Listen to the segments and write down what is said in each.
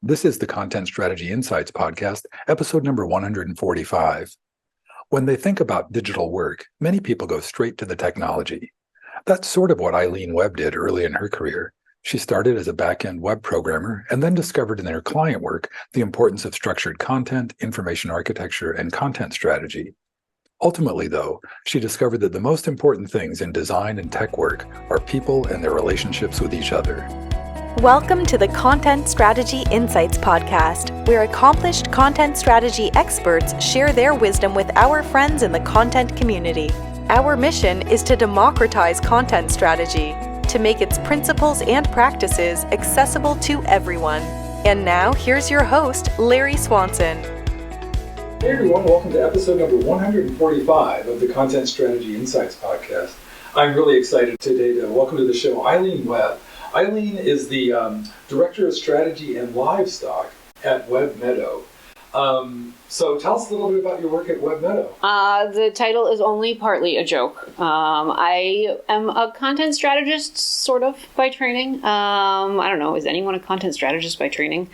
This is the Content Strategy Insights podcast, episode number 145. When they think about digital work, many people go straight to the technology. That's sort of what Eileen Webb did early in her career. She started as a back-end web programmer and then discovered in her client work the importance of structured content, information architecture, and content strategy. Ultimately, though, she discovered that the most important things in design and tech work are people and their relationships with each other. Welcome to the Content Strategy Insights podcast, where accomplished content strategy experts share their wisdom with our friends in the content community. Our mission is to democratize content strategy, to make its principles and practices accessible to everyone. And now, here's your host, Larry Swanson. Hey everyone, welcome to episode number 145 of the Content Strategy Insights podcast. I'm really excited today to welcome to the show Eileen Webb. Eileen is the Director of Strategy and Livestock at WebMeadow. So tell us a little bit about your work at WebMeadow. The title is only partly a joke. I am a content strategist, sort of, by training. I don't know, is anyone a content strategist by training?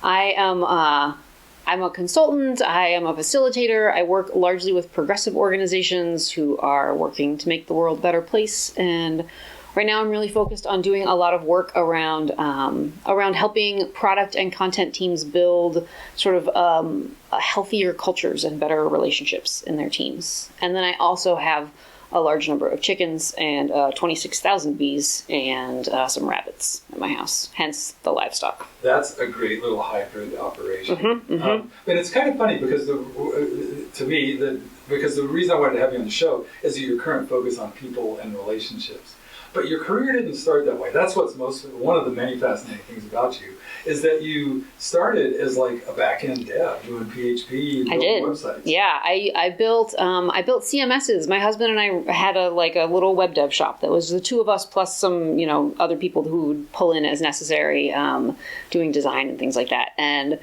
I'm a consultant, I am a facilitator, I work largely with progressive organizations who are working to make the world a better place, and right now I'm really focused on doing a lot of work around helping product and content teams build sort of healthier cultures and better relationships in their teams. And then I also have a large number of chickens and 26,000 bees and some rabbits at my house, hence the livestock. That's a great little hybrid operation. But it's kind of funny because the reason I wanted to have you on the show is your current focus on people and relationships. But your career didn't start that way. That's what's one of the many fascinating things about you is that you started as like a back-end dev doing PHP and building websites. Yeah, I built CMSs. My husband and I had a little web dev shop that was the two of us plus some other people who would pull in as necessary, doing design and things like that. And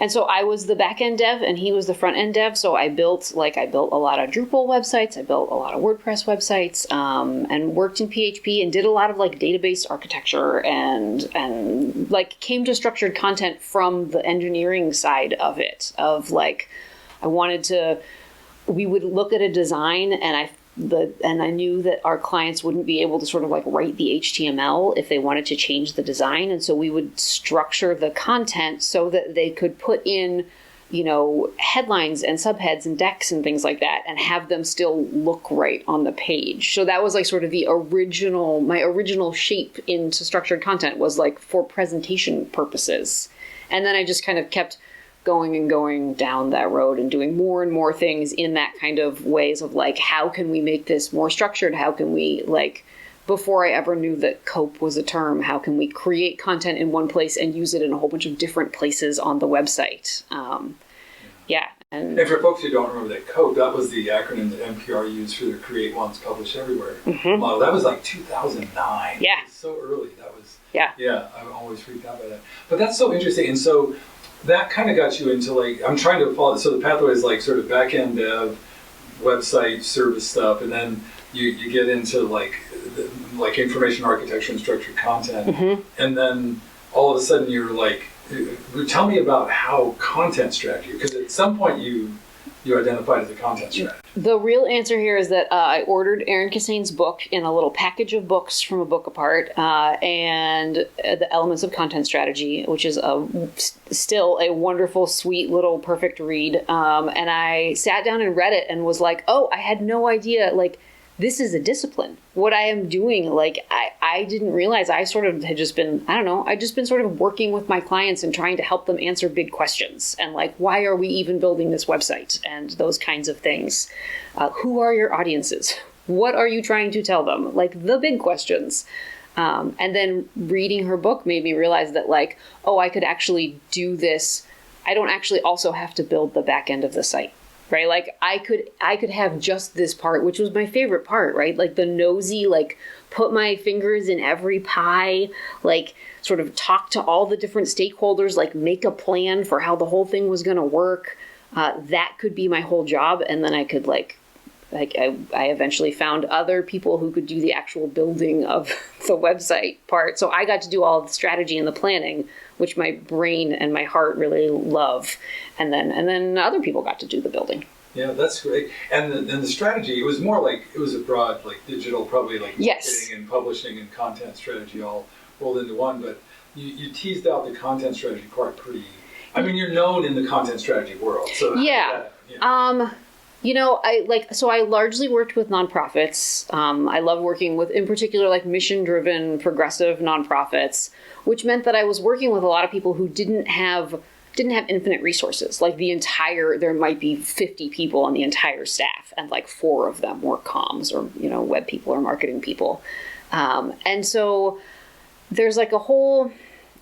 so I was the back-end dev and he was the front-end dev. So I built a lot of Drupal websites. I built a lot of WordPress websites, and worked in PHP and did a lot of database architecture and came to structured content from the engineering side of it. We would look at a design and I knew that our clients wouldn't be able to sort of write the HTML if they wanted to change the design. And so we would structure the content so that they could put in headlines and subheads and decks and things like that and have them still look right on the page. So that was sort of my original shape into structured content was for presentation purposes. And then I just kind of kept going down that road and doing more and more things in that kind of ways of how can we make this more structured? How can we before I ever knew that COPE was a term, how can we create content in one place and use it in a whole bunch of different places on the website? And for folks who don't remember that COPE, that was the acronym that NPR used for their Create Once, Publish Everywhere model. That was 2009. Yeah. It was so early. That was, yeah, I'm always freaked out by that. But that's so interesting. And so that kind of got you into I'm trying to follow, so the pathway is sort of back-end dev, website, service stuff, and then you get into information architecture and structured content, and then all of a sudden you're tell me about how content strategy, because at some point you identified as a content strategy. The real answer here is that I ordered Aaron Kassane's book in a little package of books from A Book Apart, and The Elements of Content Strategy, which is still a wonderful, sweet little perfect read. And I sat down and read it and was oh, I had no idea, this is a discipline. What I am doing, I didn't realize I sort of had just been, sort of working with my clients and trying to help them answer big questions. And why are we even building this website? And those kinds of things. Who are your audiences? What are you trying to tell them? The big questions. And then reading her book made me realize that I could actually do this. I don't actually also have to build the back end of the site. Right? I could have just this part, which was my favorite part, right? The nosy, put my fingers in every pie, sort of talk to all the different stakeholders, make a plan for how the whole thing was going to work. That could be my whole job. And then I could like I eventually found other people who could do the actual building of the website part. So I got to do all the strategy and the planning, which my brain and my heart really love. And then other people got to do the building. Yeah, that's great. And the strategy, it was more like, it was a broad, like digital, probably like marketing and publishing and content strategy all rolled into one. But you teased out the content strategy part pretty. I mean, you're known in the content strategy world. So yeah. I largely worked with nonprofits. I love working with, in particular, like mission-driven, progressive nonprofits, which meant that I was working with a lot of people who didn't have infinite resources. Like there might be 50 people on the entire staff, and like 4 of them were comms or, web people or marketing people. And so there's like a whole,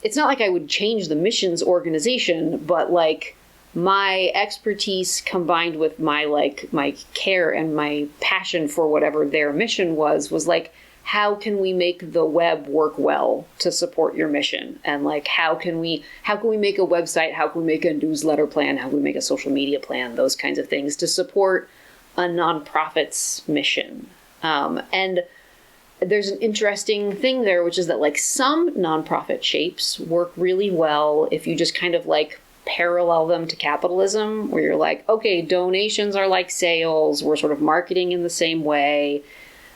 it's not like I would change the missions organization, but like my expertise combined with my care and my passion for whatever their mission was like, how can we make the web work well to support your mission? And like, how can we make a website? How can we make a newsletter plan? How can we make a social media plan? Those kinds of things to support a nonprofit's mission. And there's an interesting thing there, which is that like some nonprofit shapes work really well if you just kind of like parallel them to capitalism, where you're like, okay, donations are like sales. We're sort of marketing in the same way.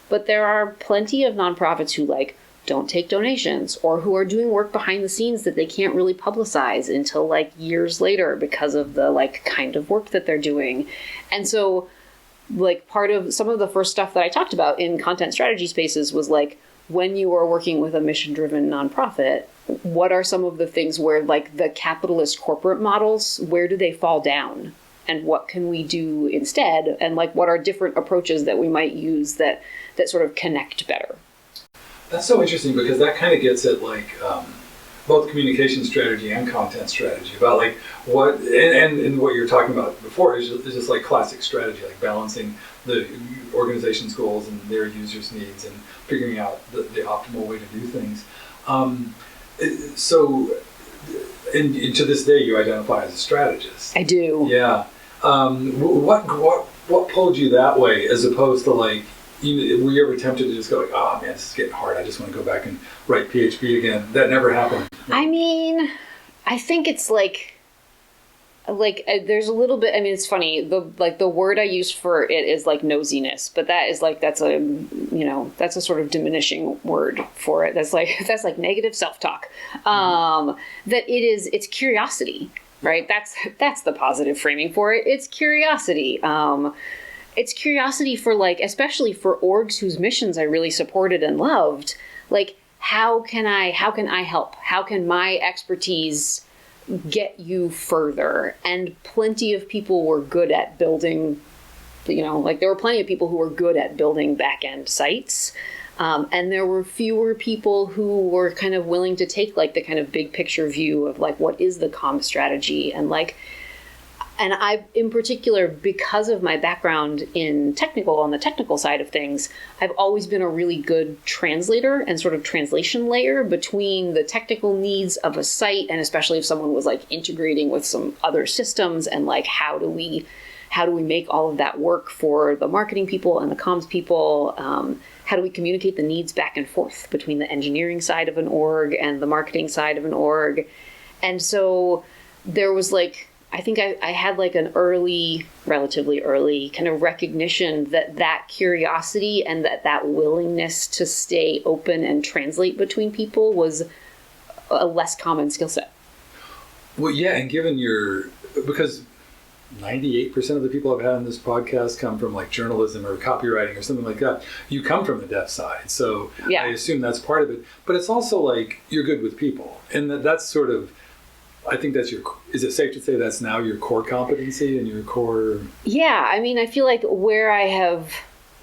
But there are plenty of nonprofits who like don't take donations, or who are doing work behind the scenes that they can't really publicize until like years later because of the like kind of work that they're doing. And so like part of some of the first stuff that I talked about in content strategy spaces was like, when you are working with a mission-driven nonprofit, what are some of the things where like the capitalist corporate models, where do they fall down? And what can we do instead? And like, what are different approaches that we might use that sort of connect better? That's so interesting, because that kind of gets at like both communication strategy and content strategy, about like what, and what you're talking about before is just like classic strategy, like balancing the organization's goals and their users' needs and figuring out the optimal way to do things. So to this day, you identify as a strategist. I do. Yeah. What pulled you that way, as opposed to like, were you ever tempted to just go like, oh man, this is getting hard, I just want to go back and write PHP again? That never happened. I mean, I think it's like there's a little bit, I mean, it's funny, the word I use for it is like nosiness, but that is like, that's a sort of diminishing word for it. That's like negative self-talk. It's curiosity, right? That's the positive framing for it. It's curiosity. It's curiosity for like, especially for orgs whose missions I really supported and loved. Like, how can I help? How can my expertise get you further? And plenty of people were good at building, like there were plenty of people who were good at building back-end sites. And there were fewer people who were kind of willing to take like the kind of big picture view of like, what is the comm strategy? And like, and I, in particular, because of my background on the technical side of things, I've always been a really good translator and sort of translation layer between the technical needs of a site, and especially if someone was like integrating with some other systems, and like, how do we make all of that work for the marketing people and the comms people? How do we communicate the needs back and forth between the engineering side of an org and the marketing side of an org? And so there was like, I think I had like an relatively early kind of recognition that curiosity and that willingness to stay open and translate between people was a less common skill set. Well, yeah, and because 98% of the people I've had on this podcast come from like journalism or copywriting or something like that. You come from the dev side, so yeah. I assume that's part of it. But it's also like, you're good with people, and that's sort of, I think that's is it safe to say that's now your core competency and your core? Yeah, I mean, I feel like where I have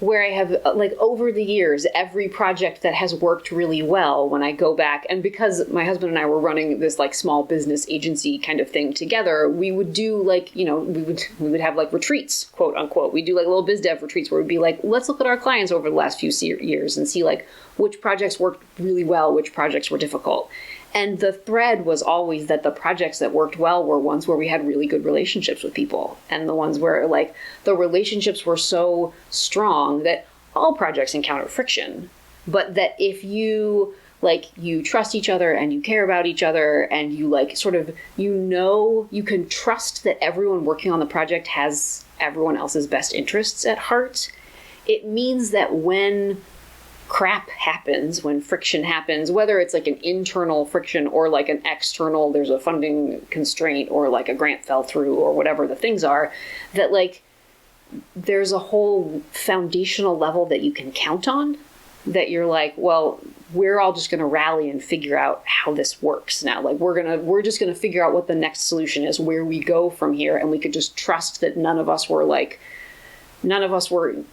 like over the years, every project that has worked really well, when I go back, and because my husband and I were running this like small business agency kind of thing together, we would do like, we would have like retreats, quote unquote. We do like little biz dev retreats where we'd be like, let's look at our clients over the last few years and see like, which projects worked really well, which projects were difficult. And the thread was always that the projects that worked well were ones where we had really good relationships with people. And the ones where like the relationships were so strong that all projects encounter friction. But that if you you trust each other and you care about each other and you like sort of, you can trust that everyone working on the project has everyone else's best interests at heart. It means that when crap happens, when friction happens, whether it's like an internal friction or like an external, there's a funding constraint or like a grant fell through or whatever the things are, that like there's a whole foundational level that you can count on, that you're like, well, we're all just going to rally and figure out how this works now. Like we're just going to figure out what the next solution is, where we go from here. And we could just trust that none of us were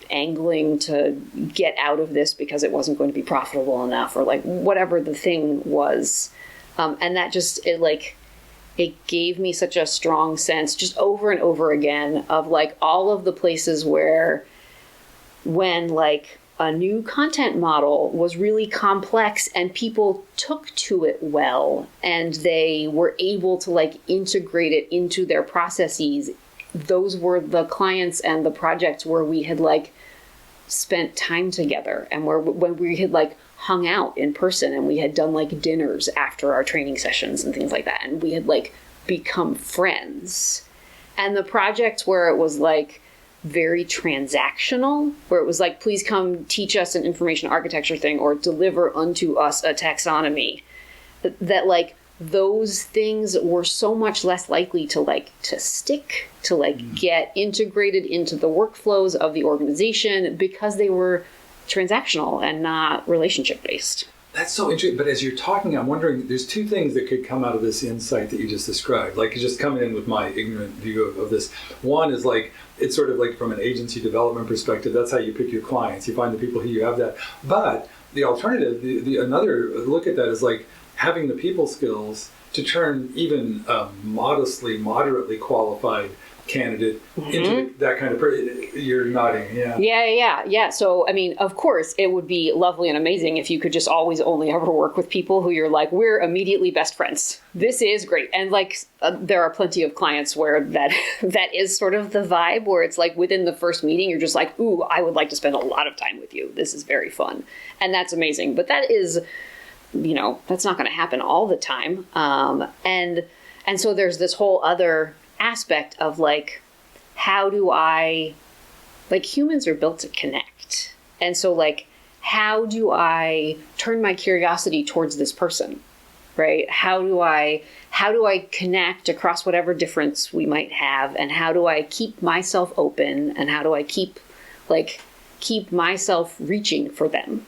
angling to get out of this because it wasn't going to be profitable enough or like whatever the thing was. And that just, it gave me such a strong sense just over and over again of like all of the places where when like a new content model was really complex and people took to it well and they were able to like integrate it into their processes, those were the clients and the projects where we had like spent time together and when we had like hung out in person and we had done like dinners after our training sessions and things like that. And we had like become friends. And the projects where it was like very transactional, where it was like, please come teach us an information architecture thing or deliver unto us a taxonomy, that like those things were so much less likely to stick, to get integrated into the workflows of the organization because they were transactional and not relationship based. That's so interesting. But as you're talking, I'm wondering, there's two things that could come out of this insight that you just described. Like, just coming in with my ignorant view of this. One is like, it's sort of like from an agency development perspective, that's how you pick your clients. You find the people who you have that. But the alternative, another look at that is like having the people skills to turn even a moderately qualified candidate into that kind of person. You're nodding, yeah. Yeah. So, I mean, of course, it would be lovely and amazing if you could just always only ever work with people who you're like, we're immediately best friends. This is great. And like, there are plenty of clients where that is sort of the vibe, where it's like within the first meeting, you're just like, ooh, I would like to spend a lot of time with you. This is very fun. And that's amazing. But that is, that's not going to happen all the time. And so there's this whole other aspect of like, how do I, like, humans are built to connect. And so like, how do I turn my curiosity towards this person, right? How do I connect across whatever difference we might have? And how do I keep myself open? And how do I keep myself reaching for them?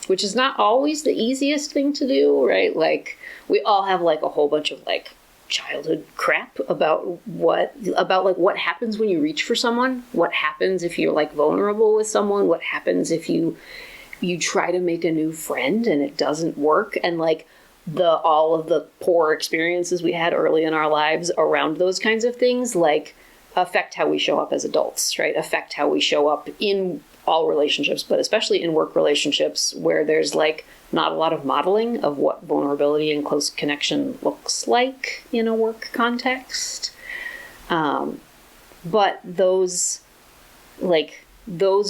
Which is not always the easiest thing to do, right? Like, we all have like a whole bunch of like childhood crap about what happens when you reach for someone, what happens if you're like vulnerable with someone, what happens if you try to make a new friend and it doesn't work, and like all of the poor experiences we had early in our lives around those kinds of things, like affect how we show up as adults, right? Affect how we show up in all relationships, but especially in work relationships where there's like not a lot of modeling of what vulnerability and close connection looks like in a work context. But those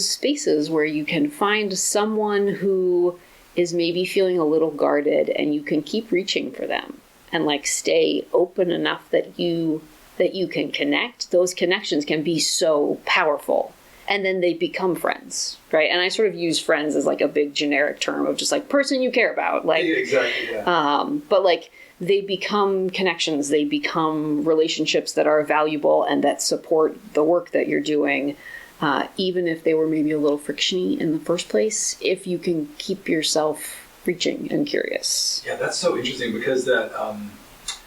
spaces where you can find someone who is maybe feeling a little guarded and you can keep reaching for them and like stay open enough that you can connect, those connections can be so powerful. And then they become friends, right? And I sort of use friends as like a big generic term of just like person you care about. Like, yeah, exactly, yeah. But like they become connections, they become relationships that are valuable and that support the work that you're doing, even if they were maybe a little frictiony in the first place, if you can keep yourself reaching and curious. Yeah, that's so interesting because that,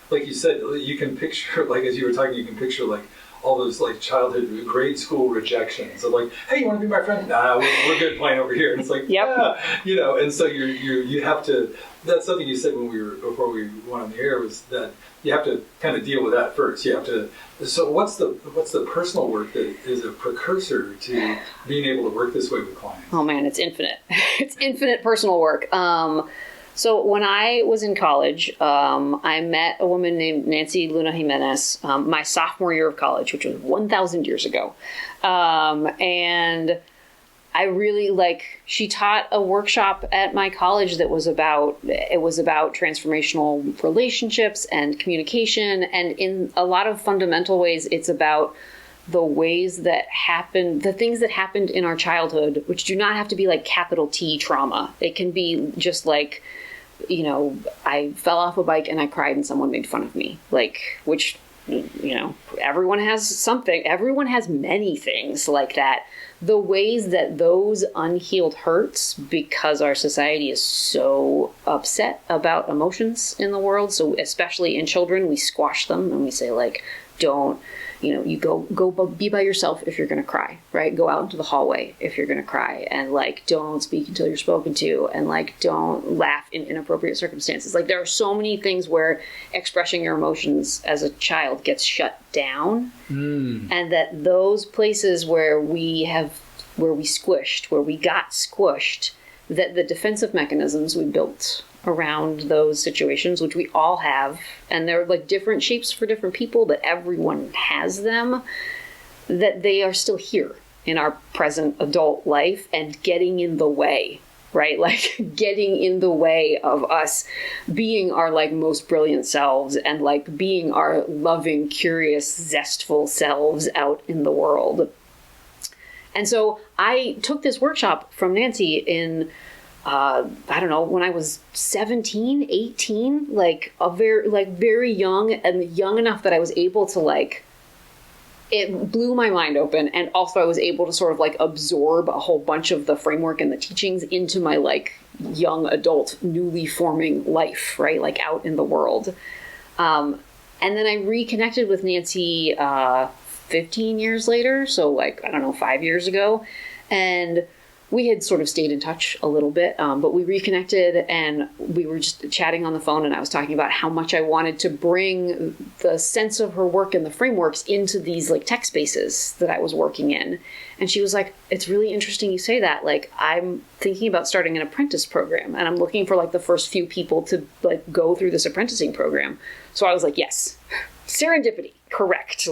like you said, you can picture, like as you were talking, you can picture like all those like childhood grade school rejections of like, hey, you want to be my friend? Nah, we're good playing over here. And it's like, Yep. And so you have to. That's something you said before we went on the air, was that you have to kind of deal with that first. You have to. So what's the personal work that is a precursor to being able to work this way with clients? Oh man, it's infinite. It's infinite personal work. So when I was in college, I met a woman named Nancy Luna Jimenez, my sophomore year of college, which was 1,000 years ago. And I really she taught a workshop at my college that was about transformational relationships and communication. And in a lot of fundamental ways, it's about the ways that happened, the things that happened in our childhood, which do not have to be like capital T trauma. It can be just like, I fell off a bike and I cried and someone made fun of me, which, everyone has something, everyone has many things like that. The ways that those unhealed hurts, because our society is so upset about emotions in the world, so especially in children, we squash them and we say don't, you go be by yourself if you're going to cry, right? Go out into the hallway if you're going to cry, and don't speak until you're spoken to, and don't laugh in inappropriate circumstances. There are so many things where expressing your emotions as a child gets shut down, and that those places where we got squished, that the defensive mechanisms we built around those situations, which we all have, and they're different shapes for different people, but everyone has them, that they are still here in our present adult life and getting in the way, right? Getting in the way of us being our most brilliant selves and being our loving, curious, zestful selves out in the world. And so I took this workshop from Nancy in when I was 17, 18, very young, and young enough that I was able to it blew my mind open. And also I was able to sort of absorb a whole bunch of the framework and the teachings into my young adult, newly forming life, right? Out in the world. And then I reconnected with Nancy, 15 years later. So 5 years ago. And we had sort of stayed in touch a little bit, but we reconnected and we were just chatting on the phone, and I was talking about how much I wanted to bring the sense of her work and the frameworks into these tech spaces that I was working in. And she was like, it's really interesting you say that. I'm thinking about starting an apprentice program, and I'm looking for the first few people to go through this apprenticing program. So I was like, yes, serendipity, correct.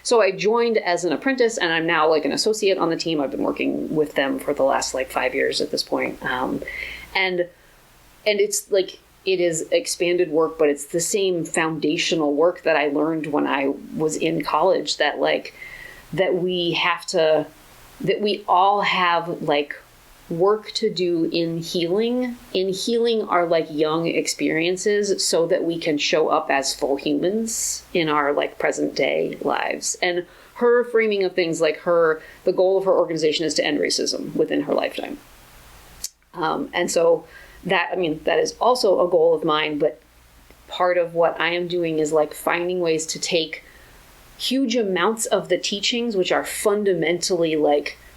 So I joined as an apprentice, and I'm now an associate on the team. I've been working with them for the last 5 years at this point. And it's it is expanded work, but it's the same foundational work that I learned when I was in college, that that we all have work to do in healing our the experiences, so that we can show up as full humans in our present day lives. And her framing of things, the goal of her organization is to end racism within her lifetime. And so that is also a goal of mine, but part of what I am doing is finding ways to take huge amounts of the teachings, which are fundamentally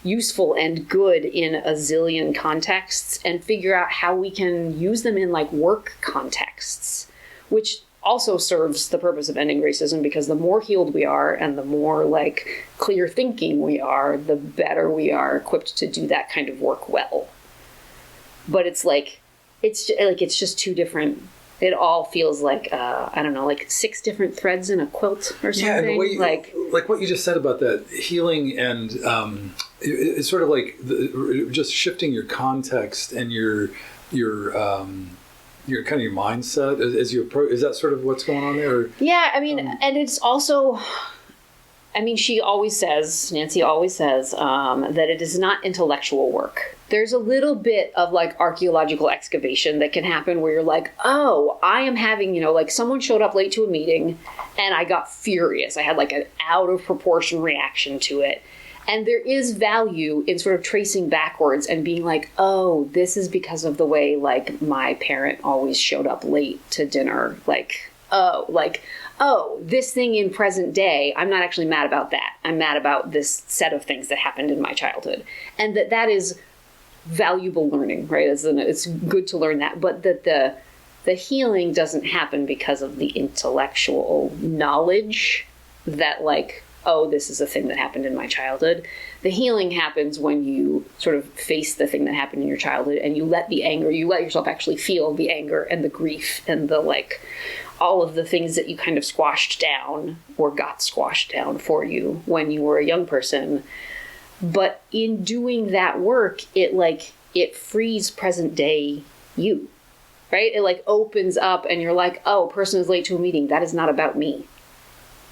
useful and good in a zillion contexts, and figure out how we can use them in work contexts, which also serves the purpose of ending racism, because the more healed we are and the more clear thinking we are, the better we are equipped to do that kind of work well. But it's it's just two different. It all feels I don't know, 6 different threads in a quilt or something. Yeah, and the way what you just said about that healing, and it's sort of just shifting your context and your kind of your mindset as you approach. Is that sort of what's going on there? Or, yeah, and it's also, Nancy always says that it is not intellectual work. There's a little bit of archaeological excavation that can happen where you're oh, I am having, someone showed up late to a meeting and I got furious. I had an out of proportion reaction to it. And there is value in sort of tracing backwards and being oh, this is because of the way my parent always showed up late to dinner. oh, this thing in present day, I'm not actually mad about that. I'm mad about this set of things that happened in my childhood. And that is valuable learning, right? It's good to learn that, but that the healing doesn't happen because of the intellectual knowledge that like, oh, this is a thing that happened in my childhood. The healing happens when you sort of face the thing that happened in your childhood and you let yourself actually feel the anger and the grief and the like, all of the things that you kind of squashed down or got squashed down for you when you were a young person. But in doing that work, it frees present day you, right? It like opens up and you're like, oh, person is late to a meeting. That is not about me.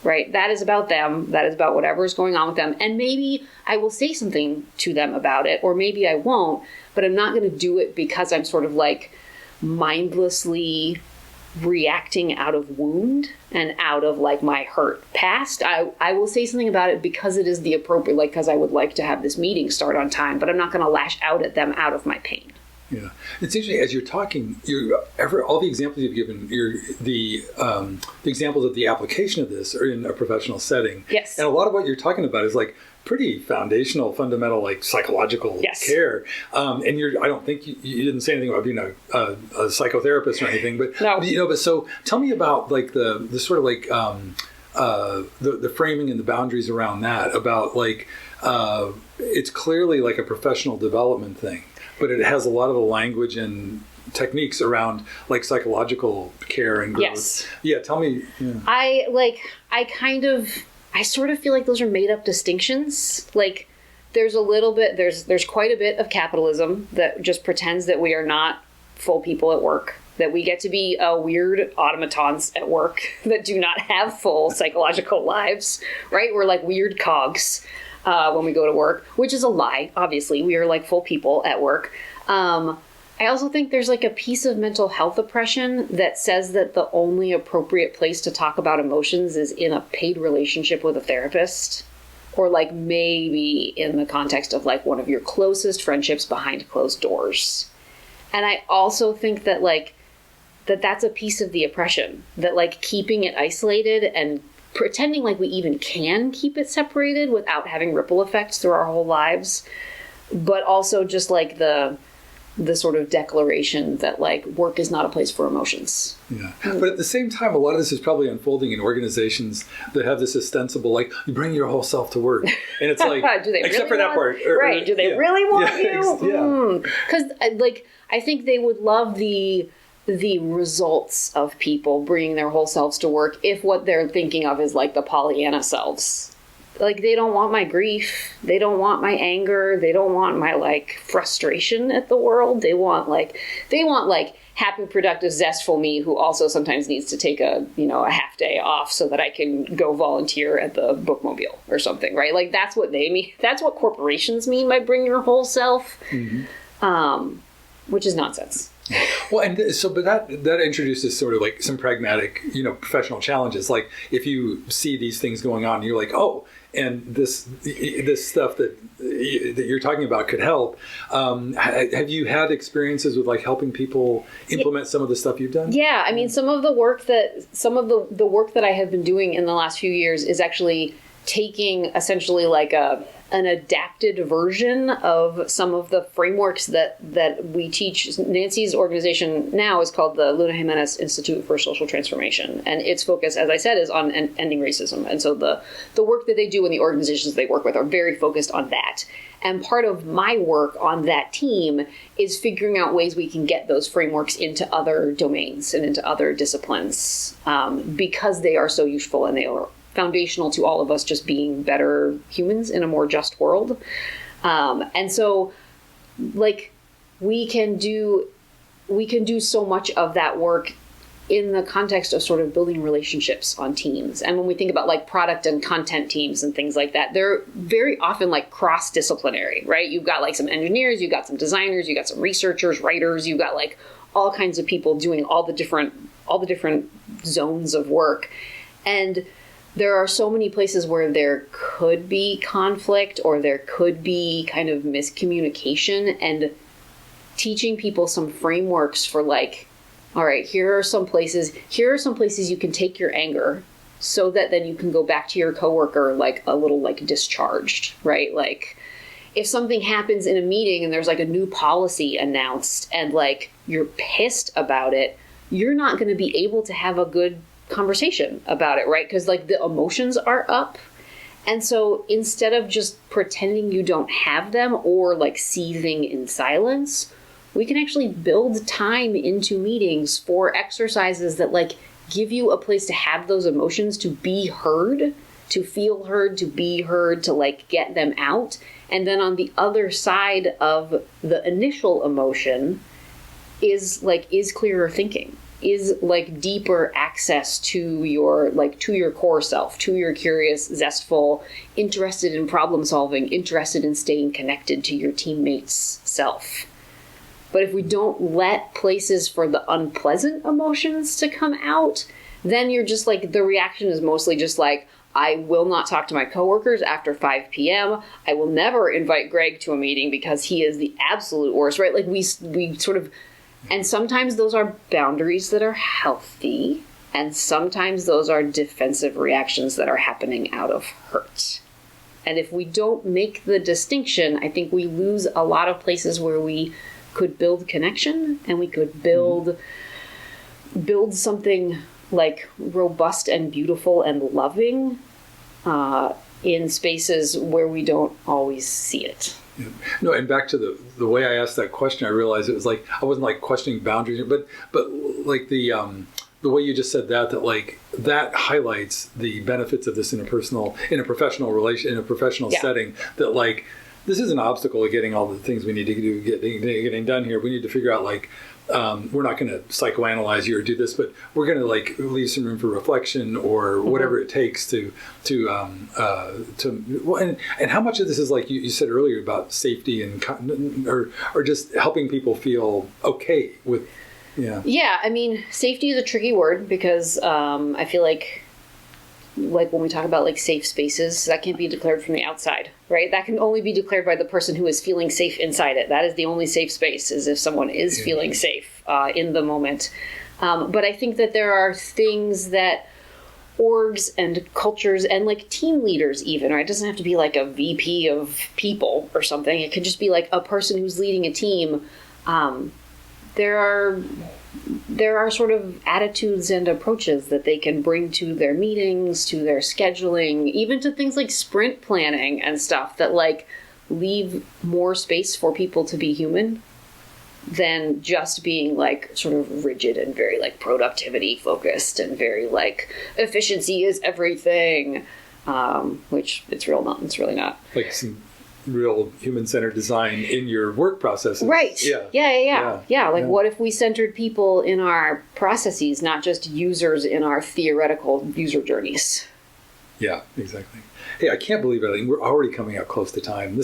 Right? That is about them. That is about whatever is going on with them. And maybe I will say something to them about it, or maybe I won't, but I'm not going to do it because I'm sort of like mindlessly reacting out of wound and out of like my hurt past. I will say something about it because it is the appropriate, like, because I would like to have this meeting start on time, but I'm not going to lash out at them out of my pain. Yeah, it's interesting as you're talking. All the examples you've given, the examples of the application of this are in a professional setting. Yes, and a lot of what you're talking about is like pretty foundational, fundamental, like psychological care. And I don't think you didn't say anything about being a psychotherapist or anything, but no. But so tell me about like the sort of like the framing and the boundaries around that. About like it's clearly like a professional development thing. But it has a lot of the language and techniques around like psychological care and growth. Yes. Yeah, tell me. Yeah. I sort of feel like those are made up distinctions. Like there's quite a bit of capitalism that just pretends that we are not full people at work, that we get to be weird automatons at work that do not have full psychological lives, right? We're like weird cogs. When we go to work, which is a lie. Obviously, we are like full people at work. I also think there's like a piece of mental health oppression that says that the only appropriate place to talk about emotions is in a paid relationship with a therapist, or like maybe in the context of like one of your closest friendships behind closed doors. And I also think that like that's a piece of the oppression, that like keeping it isolated and pretending like we even can keep it separated without having ripple effects through our whole lives, but also just like the sort of declaration that like work is not a place for emotions. Yeah. But at the same time, a lot of this is probably unfolding in organizations that have this ostensible, like, you bring your whole self to work. And it's like, do they except really for that part. Right. Do they really want you? Yeah. Because like, I think they would love the results of people bringing their whole selves to work if what they're thinking of is like the Pollyanna selves. Like, they don't want my grief. They don't want my anger. They don't want my like frustration at the world. They want happy, productive, zestful me who also sometimes needs to take a half day off so that I can go volunteer at the bookmobile or something, right? Like, that's what they mean. That's what corporations mean by bring your whole self, which is nonsense. Well, and so, but that introduces sort of like some pragmatic, professional challenges. Like if you see these things going on, you're like, oh, and this stuff that you're talking about could help. Have you had experiences with like helping people implement some of the stuff you've done? Yeah, I mean, some of the work that I have been doing in the last few years is actually taking essentially like an adapted version of some of the frameworks that we teach. Nancy's organization now is called the Luna Jimenez Institute for Social Transformation. And its focus, as I said, is on ending racism. And so the work that they do and the organizations they work with are very focused on that. And part of my work on that team is figuring out ways we can get those frameworks into other domains and into other disciplines because they are so useful and they are foundational to all of us just being better humans in a more just world. And so like we can do so much of that work in the context of sort of building relationships on teams. And when we think about like product and content teams and things like that, they're very often like cross-disciplinary, right? You've got like some engineers, you've got some designers, you've got some researchers, writers, you've got like all kinds of people doing all the different zones of work. And there are so many places where there could be conflict or there could be kind of miscommunication, and teaching people some frameworks for like, all right, here are some places you can take your anger so that then you can go back to your coworker like a little like discharged, right? Like if something happens in a meeting and there's like a new policy announced and like you're pissed about it, you're not going to be able to have a good conversation about it, right? Because like the emotions are up. And so instead of just pretending you don't have them or like seething in silence, we can actually build time into meetings for exercises that like give you a place to have those emotions, to be heard, to feel heard, to be heard, to like get them out. And then on the other side of the initial emotion is clearer thinking, is like deeper access to your core self, to your curious, zestful, interested in problem solving, interested in staying connected to your teammates' self. But if we don't let places for the unpleasant emotions to come out, then you're just like, the reaction is mostly just like, I will not talk to my coworkers after 5 p.m. I will never invite Greg to a meeting because he is the absolute worst, right? Like we sort of, and sometimes those are boundaries that are healthy, and sometimes those are defensive reactions that are happening out of hurt. And if we don't make the distinction, I think we lose a lot of places where we could build connection and we could build something like robust and beautiful and loving in spaces where we don't always see it. Yeah. No, and back to the way I asked that question, I realized it was like I wasn't like questioning boundaries, but like the way you just said that like that highlights the benefits of this in a professional setting. That like this is an obstacle to getting all the things we need to do getting done here. We need to figure out like. We're not going to psychoanalyze you or do this, but we're going to like leave some room for reflection or whatever it takes and how much of this is like you said earlier about safety and or just helping people feel okay with, Yeah, I mean, safety is a tricky word because I feel like when we talk about like safe spaces, that can't be declared from the outside, right? That can only be declared by the person who is feeling safe inside it. That is the only safe space, is if someone is feeling safe in the moment. But I think that there are things that orgs and cultures and like team leaders even, right? It doesn't have to be like a VP of people or something. It could just be like a person who's leading a team. There are sort of attitudes and approaches that they can bring to their meetings, to their scheduling, even to things like sprint planning and stuff that like leave more space for people to be human than just being like sort of rigid and very like productivity focused and very like efficiency is everything, which it's really not. Like some real human-centered design in your work processes. Right. Yeah. Like what if we centered people in our processes, not just users in our theoretical user journeys? Yeah, exactly. Hey, I can't believe it. We're already coming out close to time.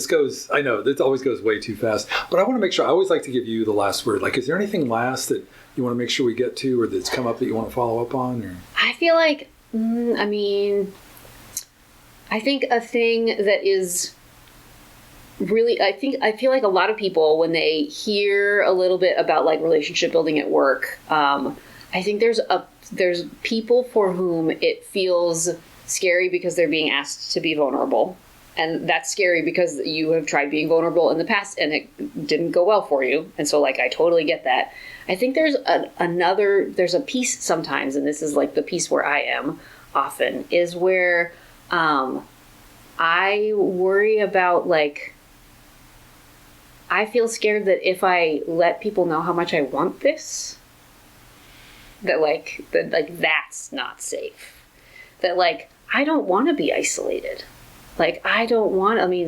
I know, this always goes way too fast, but I want to make sure, I always like to give you the last word. Like, is there anything last that you want to make sure we get to or that's come up that you want to follow up on? Or? I feel like, I think a thing that is really, I feel like a lot of people, when they hear a little bit about like relationship building at work, I think there's people for whom it feels scary because they're being asked to be vulnerable. And that's scary because you have tried being vulnerable in the past and it didn't go well for you. And so like, I totally get that. I think there's a piece sometimes, and this is like the piece where I am often, is where I worry about like, I feel scared that if I let people know how much I want this, that that's not safe. That like, I don't want to be isolated. Like,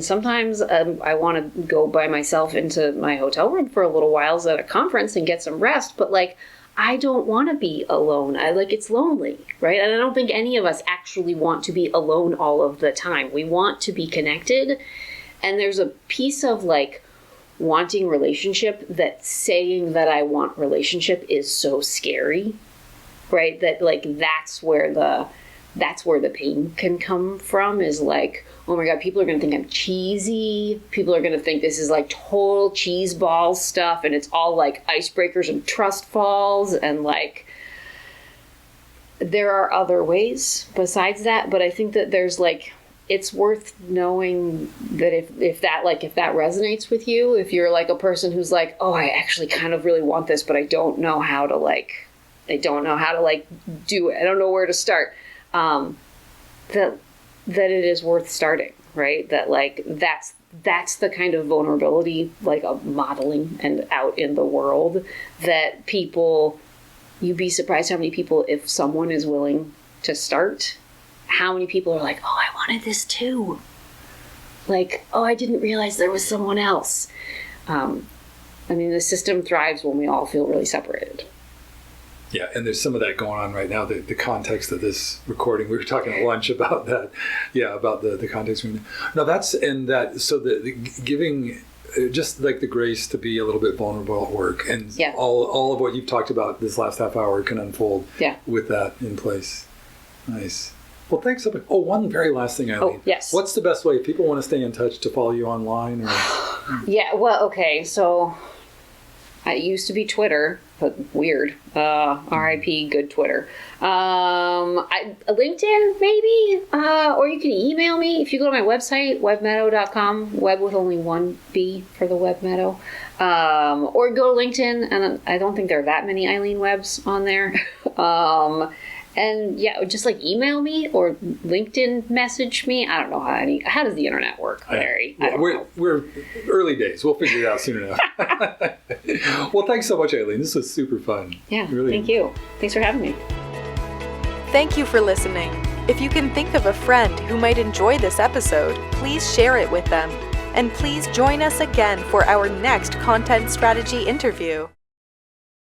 sometimes I want to go by myself into my hotel room for a little while at a conference and get some rest, but like, I don't want to be alone. It's lonely, right? And I don't think any of us actually want to be alone all of the time. We want to be connected. And there's a piece of like, wanting relationship that saying that I want relationship is so scary, right? That like that's where the pain can come from, is like, oh my God, people are going to think I'm cheesy. People are going to think this is like total cheese ball stuff and it's all like icebreakers and trust falls, and like there are other ways besides that, but I think that there's like, it's worth knowing that if that resonates with you, if you're like a person who's like, oh, I actually kind of really want this, but I don't know how to do it. I don't know where to start. That it is worth starting, right? That like, that's the kind of vulnerability, like a modeling and out in the world that people, you'd be surprised how many people, if someone is willing to start, how many people are like, oh, I wanted this too. Like, oh, I didn't realize there was someone else. I mean, the system thrives when we all feel really separated. Yeah, and there's some of that going on right now, the context of this recording. We were talking at lunch about that. Yeah, about the context. No, that's, and that, so the giving, just like the grace to be a little bit vulnerable at work. And all of what you've talked about this last half hour can unfold with that in place. Nice. Well, thanks so much. Oh, one very last thing, Eileen. Oh, yes. What's the best way if people want to stay in touch to follow you online? Or... Yeah, well, okay, so it used to be Twitter, but weird. RIP, good Twitter. LinkedIn, maybe? Or you can email me. If you go to my website, webmeadow.com, web with only one B for the web meadow. Or go to LinkedIn, and I don't think there are that many Eileen Webbs on there. And yeah, just like email me or LinkedIn message me. I don't know how does the internet work, Larry? We're early days. We'll figure it out soon enough. Well, thanks so much, Eileen. This was super fun. Yeah, thank you. Thanks for having me. Thank you for listening. If you can think of a friend who might enjoy this episode, please share it with them. And please join us again for our next content strategy interview.